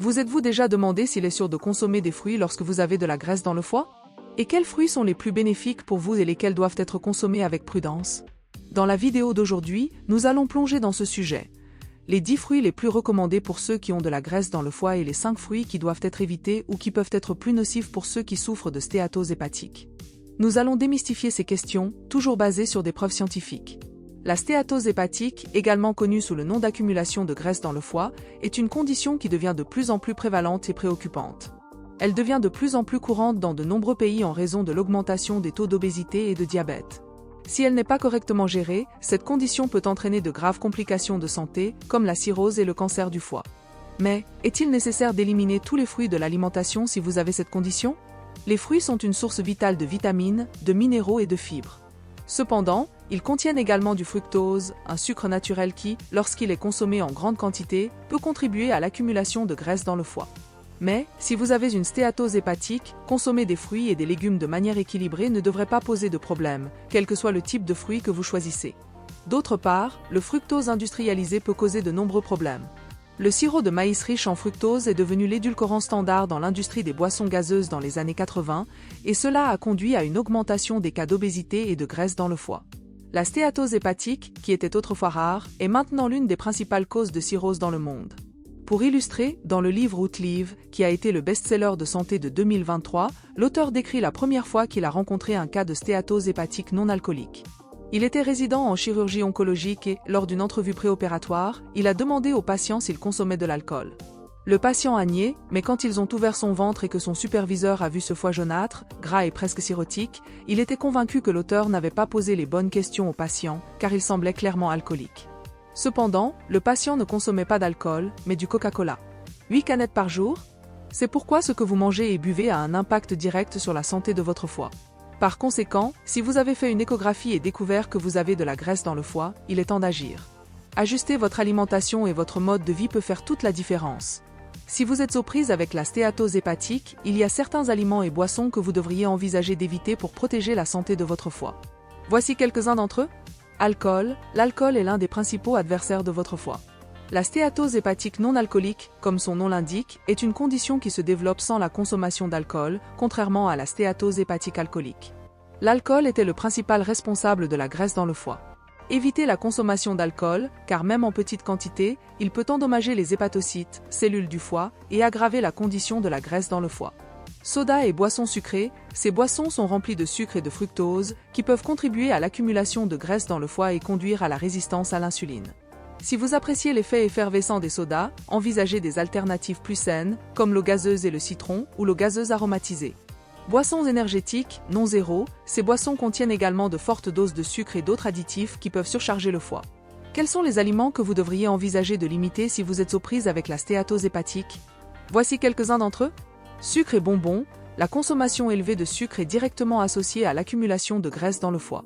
Vous êtes-vous déjà demandé s'il est sûr de consommer des fruits lorsque vous avez de la graisse dans le foie? Et quels fruits sont les plus bénéfiques pour vous et lesquels doivent être consommés avec prudence? Dans la vidéo d'aujourd'hui, nous allons plonger dans ce sujet. Les 10 fruits les plus recommandés pour ceux qui ont de la graisse dans le foie et les 5 fruits qui doivent être évités ou qui peuvent être plus nocifs pour ceux qui souffrent de stéatose hépatique. Nous allons démystifier ces questions, toujours basées sur des preuves scientifiques. La stéatose hépatique, également connue sous le nom d'accumulation de graisse dans le foie, est une condition qui devient de plus en plus prévalente et préoccupante. Elle devient de plus en plus courante dans de nombreux pays en raison de l'augmentation des taux d'obésité et de diabète. Si elle n'est pas correctement gérée, cette condition peut entraîner de graves complications de santé, comme la cirrhose et le cancer du foie. Mais, est-il nécessaire d'éliminer tous les fruits de l'alimentation si vous avez cette condition? Les fruits sont une source vitale de vitamines, de minéraux et de fibres. Cependant, ils contiennent également du fructose, un sucre naturel qui, lorsqu'il est consommé en grande quantité, peut contribuer à l'accumulation de graisse dans le foie. Mais, si vous avez une stéatose hépatique, consommer des fruits et des légumes de manière équilibrée ne devrait pas poser de problème, quel que soit le type de fruit que vous choisissez. D'autre part, le fructose industrialisé peut causer de nombreux problèmes. Le sirop de maïs riche en fructose est devenu l'édulcorant standard dans l'industrie des boissons gazeuses dans les années 80, et cela a conduit à une augmentation des cas d'obésité et de graisse dans le foie. La stéatose hépatique, qui était autrefois rare, est maintenant l'une des principales causes de cirrhose dans le monde. Pour illustrer, dans le livre Outlive, qui a été le best-seller de santé de 2023, l'auteur décrit la première fois qu'il a rencontré un cas de stéatose hépatique non alcoolique. Il était résident en chirurgie oncologique et, lors d'une entrevue préopératoire, il a demandé au patient s'il consommait de l'alcool. Le patient a nié, mais quand ils ont ouvert son ventre et que son superviseur a vu ce foie jaunâtre, gras et presque cirrhotique, il était convaincu que l'auteur n'avait pas posé les bonnes questions au patient, car il semblait clairement alcoolique. Cependant, le patient ne consommait pas d'alcool, mais du Coca-Cola. 8 canettes par jour? C'est pourquoi ce que vous mangez et buvez a un impact direct sur la santé de votre foie. Par conséquent, si vous avez fait une échographie et découvert que vous avez de la graisse dans le foie, il est temps d'agir. Ajuster votre alimentation et votre mode de vie peut faire toute la différence. Si vous êtes aux prises avec la stéatose hépatique, il y a certains aliments et boissons que vous devriez envisager d'éviter pour protéger la santé de votre foie. Voici quelques-uns d'entre eux. Alcool. L'alcool est l'un des principaux adversaires de votre foie. La stéatose hépatique non alcoolique, comme son nom l'indique, est une condition qui se développe sans la consommation d'alcool, contrairement à la stéatose hépatique alcoolique. L'alcool était le principal responsable de la graisse dans le foie. Évitez la consommation d'alcool, car même en petite quantité, il peut endommager les hépatocytes, cellules du foie, et aggraver la condition de la graisse dans le foie. Soda et boissons sucrées, ces boissons sont remplies de sucre et de fructose, qui peuvent contribuer à l'accumulation de graisse dans le foie et conduire à la résistance à l'insuline. Si vous appréciez l'effet effervescent des sodas, envisagez des alternatives plus saines, comme l'eau gazeuse et le citron, ou l'eau gazeuse aromatisée. Boissons énergétiques, non zéro, ces boissons contiennent également de fortes doses de sucre et d'autres additifs qui peuvent surcharger le foie. Quels sont les aliments que vous devriez envisager de limiter si vous êtes aux prises avec la stéatose hépatique? Voici quelques-uns d'entre eux. Sucre et bonbons. La consommation élevée de sucre est directement associée à l'accumulation de graisse dans le foie.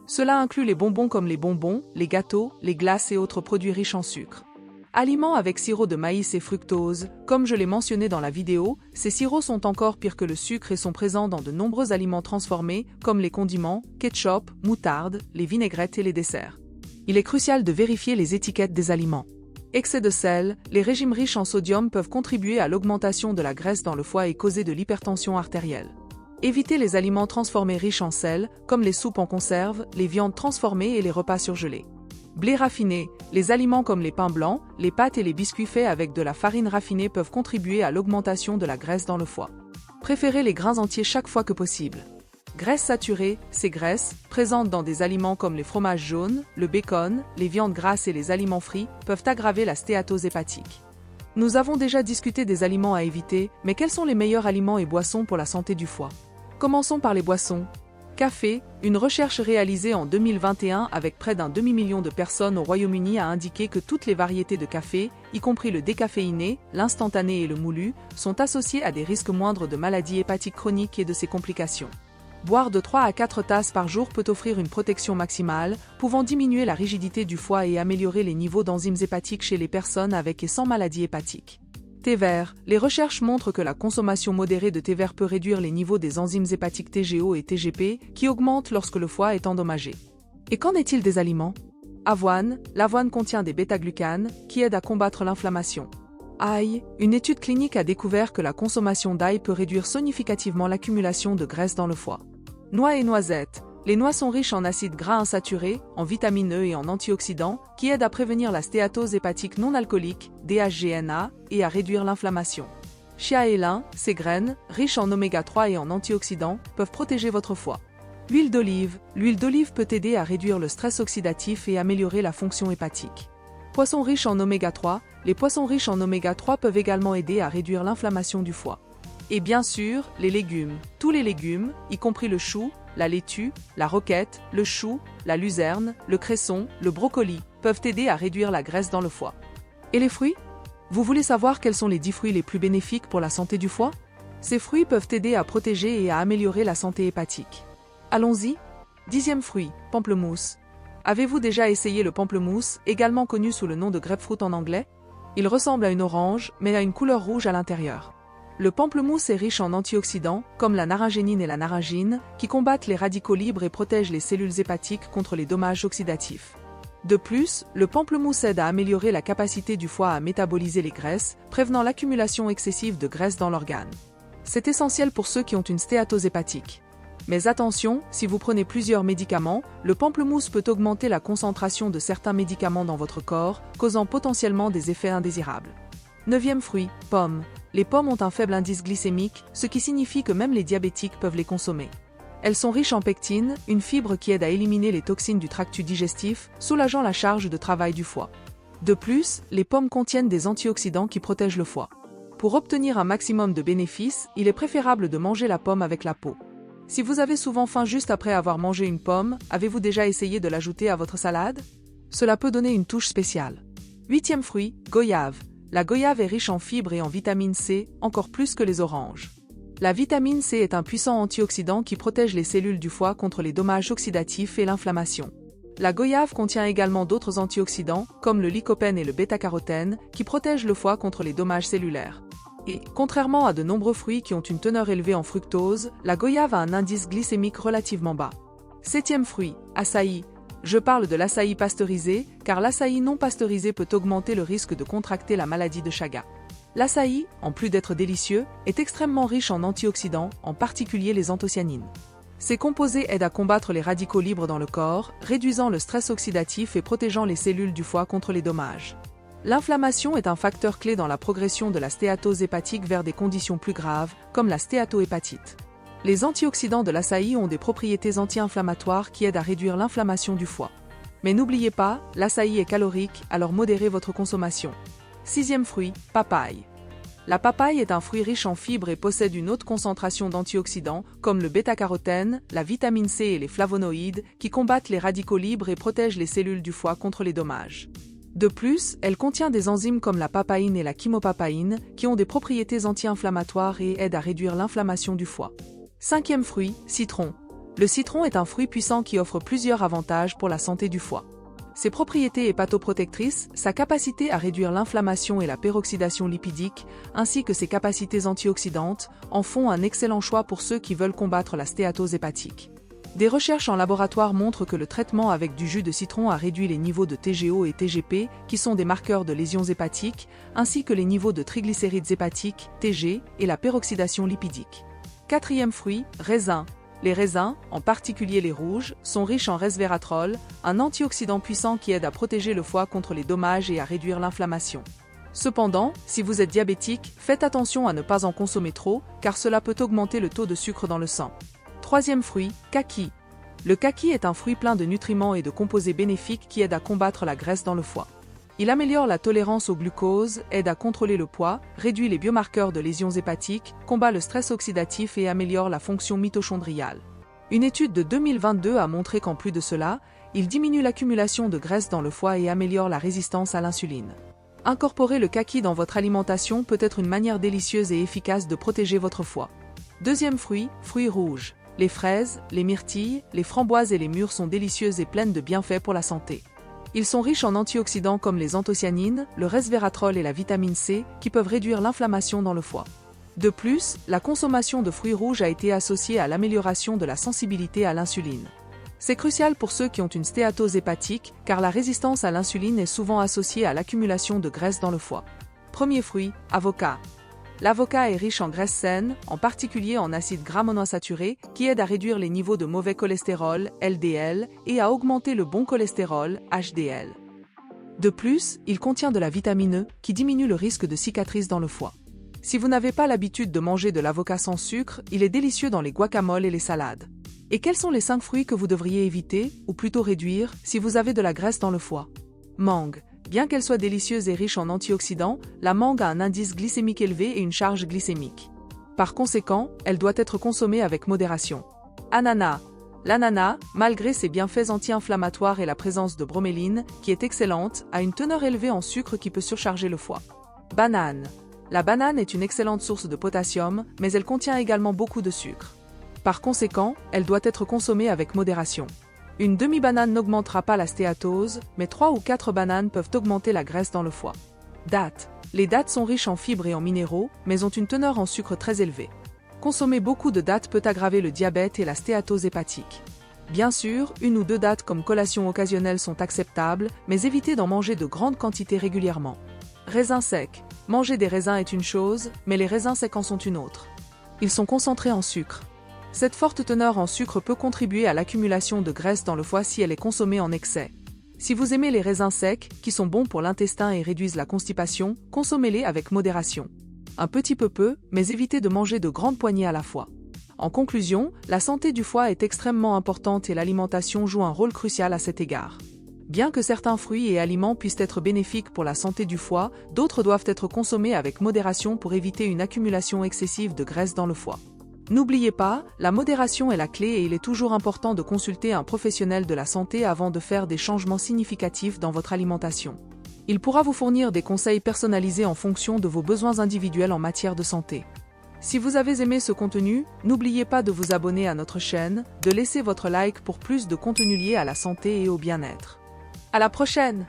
Cela inclut les bonbons comme les bonbons, les gâteaux, les glaces et autres produits riches en sucre. Aliments avec sirop de maïs et fructose. Comme je l'ai mentionné dans la vidéo, ces sirops sont encore pires que le sucre et sont présents dans de nombreux aliments transformés, comme les condiments, ketchup, moutarde, les vinaigrettes et les desserts. Il est crucial de vérifier les étiquettes des aliments. Excès de sel. Les régimes riches en sodium peuvent contribuer à l'augmentation de la graisse dans le foie et causer de l'hypertension artérielle. Évitez les aliments transformés riches en sel, comme les soupes en conserve, les viandes transformées et les repas surgelés. Blé raffiné. Les aliments comme les pains blancs, les pâtes et les biscuits faits avec de la farine raffinée peuvent contribuer à l'augmentation de la graisse dans le foie. Préférez les grains entiers chaque fois que possible. Graisses saturées. Ces graisses, présentes dans des aliments comme les fromages jaunes, le bacon, les viandes grasses et les aliments frits, peuvent aggraver la stéatose hépatique. Nous avons déjà discuté des aliments à éviter, mais quels sont les meilleurs aliments et boissons pour la santé du foie? Commençons par les boissons. Café. Une recherche réalisée en 2021 avec près d'un demi-million de personnes au Royaume-Uni a indiqué que toutes les variétés de café, y compris le décaféiné, l'instantané et le moulu, sont associées à des risques moindres de maladies hépatiques chroniques et de ses complications. Boire de 3 à 4 tasses par jour peut offrir une protection maximale, pouvant diminuer la rigidité du foie et améliorer les niveaux d'enzymes hépatiques chez les personnes avec et sans maladie hépatique. Thé vert. Les recherches montrent que la consommation modérée de thé vert peut réduire les niveaux des enzymes hépatiques TGO et TGP, qui augmentent lorsque le foie est endommagé. Et qu'en est-il des aliments? Avoine. L'avoine contient des bêta-glucanes, qui aident à combattre l'inflammation. Ail, une étude clinique a découvert que la consommation d'ail peut réduire significativement l'accumulation de graisse dans le foie. Noix et noisettes. Les noix sont riches en acides gras insaturés, en vitamine E et en antioxydants, qui aident à prévenir la stéatose hépatique non alcoolique, DHGNA, et à réduire l'inflammation. Chia et lin, ces graines, riches en oméga 3 et en antioxydants, peuvent protéger votre foie. L'huile d'olive. L'huile d'olive peut aider à réduire le stress oxydatif et améliorer la fonction hépatique. Poissons riches en oméga 3. Les poissons riches en oméga 3 peuvent également aider à réduire l'inflammation du foie. Et bien sûr, les légumes. Tous les légumes, y compris le chou, la laitue, la roquette, le chou, la luzerne, le cresson, le brocoli, peuvent aider à réduire la graisse dans le foie. Et les fruits? Vous voulez savoir quels sont les 10 fruits les plus bénéfiques pour la santé du foie? Ces fruits peuvent aider à protéger et à améliorer la santé hépatique. Allons-y. 10e fruit, pamplemousse. Avez-vous déjà essayé le pamplemousse, également connu sous le nom de grapefruit en anglais? Il ressemble à une orange, mais a une couleur rouge à l'intérieur. Le pamplemousse est riche en antioxydants, comme la naragénine et la naragine, qui combattent les radicaux libres et protègent les cellules hépatiques contre les dommages oxydatifs. De plus, le pamplemousse aide à améliorer la capacité du foie à métaboliser les graisses, prévenant l'accumulation excessive de graisse dans l'organe. C'est essentiel pour ceux qui ont une stéatose hépatique. Mais attention, si vous prenez plusieurs médicaments, le pamplemousse peut augmenter la concentration de certains médicaments dans votre corps, causant potentiellement des effets indésirables. 9e fruit, pommes. Les pommes ont un faible indice glycémique, ce qui signifie que même les diabétiques peuvent les consommer. Elles sont riches en pectine, une fibre qui aide à éliminer les toxines du tractus digestif, soulageant la charge de travail du foie. De plus, les pommes contiennent des antioxydants qui protègent le foie. Pour obtenir un maximum de bénéfices, il est préférable de manger la pomme avec la peau. Si vous avez souvent faim juste après avoir mangé une pomme, avez-vous déjà essayé de l'ajouter à votre salade? Cela peut donner une touche spéciale. 8e fruit, goyave. La goyave est riche en fibres et en vitamine C, encore plus que les oranges. La vitamine C est un puissant antioxydant qui protège les cellules du foie contre les dommages oxydatifs et l'inflammation. La goyave contient également d'autres antioxydants, comme le lycopène et le bêta-carotène, qui protègent le foie contre les dommages cellulaires. Et, contrairement à de nombreux fruits qui ont une teneur élevée en fructose, la goyave a un indice glycémique relativement bas. 7e fruit, açaï. Je parle de l'açaï pasteurisé, car l'açaï non pasteurisé peut augmenter le risque de contracter la maladie de Chagas. L'açaï, en plus d'être délicieux, est extrêmement riche en antioxydants, en particulier les anthocyanines. Ces composés aident à combattre les radicaux libres dans le corps, réduisant le stress oxydatif et protégeant les cellules du foie contre les dommages. L'inflammation est un facteur clé dans la progression de la stéatose hépatique vers des conditions plus graves, comme la stéatohépatite. Les antioxydants de l'açaï ont des propriétés anti-inflammatoires qui aident à réduire l'inflammation du foie. Mais n'oubliez pas, l'açaï est calorique, alors modérez votre consommation. 6e fruit, papaye. La papaye est un fruit riche en fibres et possède une haute concentration d'antioxydants, comme le bêta-carotène, la vitamine C et les flavonoïdes, qui combattent les radicaux libres et protègent les cellules du foie contre les dommages. De plus, elle contient des enzymes comme la papaïne et la chymopapaïne, qui ont des propriétés anti-inflammatoires et aident à réduire l'inflammation du foie. 5e fruit, citron. Le citron est un fruit puissant qui offre plusieurs avantages pour la santé du foie. Ses propriétés hépatoprotectrices, sa capacité à réduire l'inflammation et la peroxydation lipidique, ainsi que ses capacités antioxydantes, en font un excellent choix pour ceux qui veulent combattre la stéatose hépatique. Des recherches en laboratoire montrent que le traitement avec du jus de citron a réduit les niveaux de TGO et TGP, qui sont des marqueurs de lésions hépatiques, ainsi que les niveaux de triglycérides hépatiques, TG, et la peroxydation lipidique. 4e fruit, raisin. Les raisins, en particulier les rouges, sont riches en resveratrol, un antioxydant puissant qui aide à protéger le foie contre les dommages et à réduire l'inflammation. Cependant, si vous êtes diabétique, faites attention à ne pas en consommer trop, car cela peut augmenter le taux de sucre dans le sang. 3e fruit, kaki. Le kaki est un fruit plein de nutriments et de composés bénéfiques qui aident à combattre la graisse dans le foie. Il améliore la tolérance au glucose, aide à contrôler le poids, réduit les biomarqueurs de lésions hépatiques, combat le stress oxydatif et améliore la fonction mitochondriale. Une étude de 2022 a montré qu'en plus de cela, il diminue l'accumulation de graisse dans le foie et améliore la résistance à l'insuline. Incorporer le kaki dans votre alimentation peut être une manière délicieuse et efficace de protéger votre foie. 2e fruit, fruits rouges. Les fraises, les myrtilles, les framboises et les mûres sont délicieuses et pleines de bienfaits pour la santé. Ils sont riches en antioxydants comme les anthocyanines, le resveratrol et la vitamine C, qui peuvent réduire l'inflammation dans le foie. De plus, la consommation de fruits rouges a été associée à l'amélioration de la sensibilité à l'insuline. C'est crucial pour ceux qui ont une stéatose hépatique, car la résistance à l'insuline est souvent associée à l'accumulation de graisse dans le foie. Premier fruit, avocat. L'avocat est riche en graisses saines, en particulier en acides gras monoinsaturés, qui aident à réduire les niveaux de mauvais cholestérol, LDL, et à augmenter le bon cholestérol, HDL. De plus, il contient de la vitamine E, qui diminue le risque de cicatrices dans le foie. Si vous n'avez pas l'habitude de manger de l'avocat sans sucre, il est délicieux dans les guacamoles et les salades. Et quels sont les 5 fruits que vous devriez éviter, ou plutôt réduire, si vous avez de la graisse dans le foie? Mangue. Bien qu'elle soit délicieuse et riche en antioxydants, la mangue a un indice glycémique élevé et une charge glycémique. Par conséquent, elle doit être consommée avec modération. Ananas. L'ananas, malgré ses bienfaits anti-inflammatoires et la présence de broméline, qui est excellente, a une teneur élevée en sucre qui peut surcharger le foie. Banane. La banane est une excellente source de potassium, mais elle contient également beaucoup de sucre. Par conséquent, elle doit être consommée avec modération. Une demi-banane n'augmentera pas la stéatose, mais 3 ou 4 bananes peuvent augmenter la graisse dans le foie. Dattes. Les dattes sont riches en fibres et en minéraux, mais ont une teneur en sucre très élevée. Consommer beaucoup de dattes peut aggraver le diabète et la stéatose hépatique. Bien sûr, 1 ou 2 dattes comme collation occasionnelle sont acceptables, mais évitez d'en manger de grandes quantités régulièrement. Raisins secs. Manger des raisins est une chose, mais les raisins secs en sont une autre. Ils sont concentrés en sucre. Cette forte teneur en sucre peut contribuer à l'accumulation de graisse dans le foie si elle est consommée en excès. Si vous aimez les raisins secs, qui sont bons pour l'intestin et réduisent la constipation, consommez-les avec modération. Un petit peu, mais évitez de manger de grandes poignées à la fois. En conclusion, la santé du foie est extrêmement importante et l'alimentation joue un rôle crucial à cet égard. Bien que certains fruits et aliments puissent être bénéfiques pour la santé du foie, d'autres doivent être consommés avec modération pour éviter une accumulation excessive de graisse dans le foie. N'oubliez pas, la modération est la clé et il est toujours important de consulter un professionnel de la santé avant de faire des changements significatifs dans votre alimentation. Il pourra vous fournir des conseils personnalisés en fonction de vos besoins individuels en matière de santé. Si vous avez aimé ce contenu, n'oubliez pas de vous abonner à notre chaîne, de laisser votre like pour plus de contenu lié à la santé et au bien-être. À la prochaine!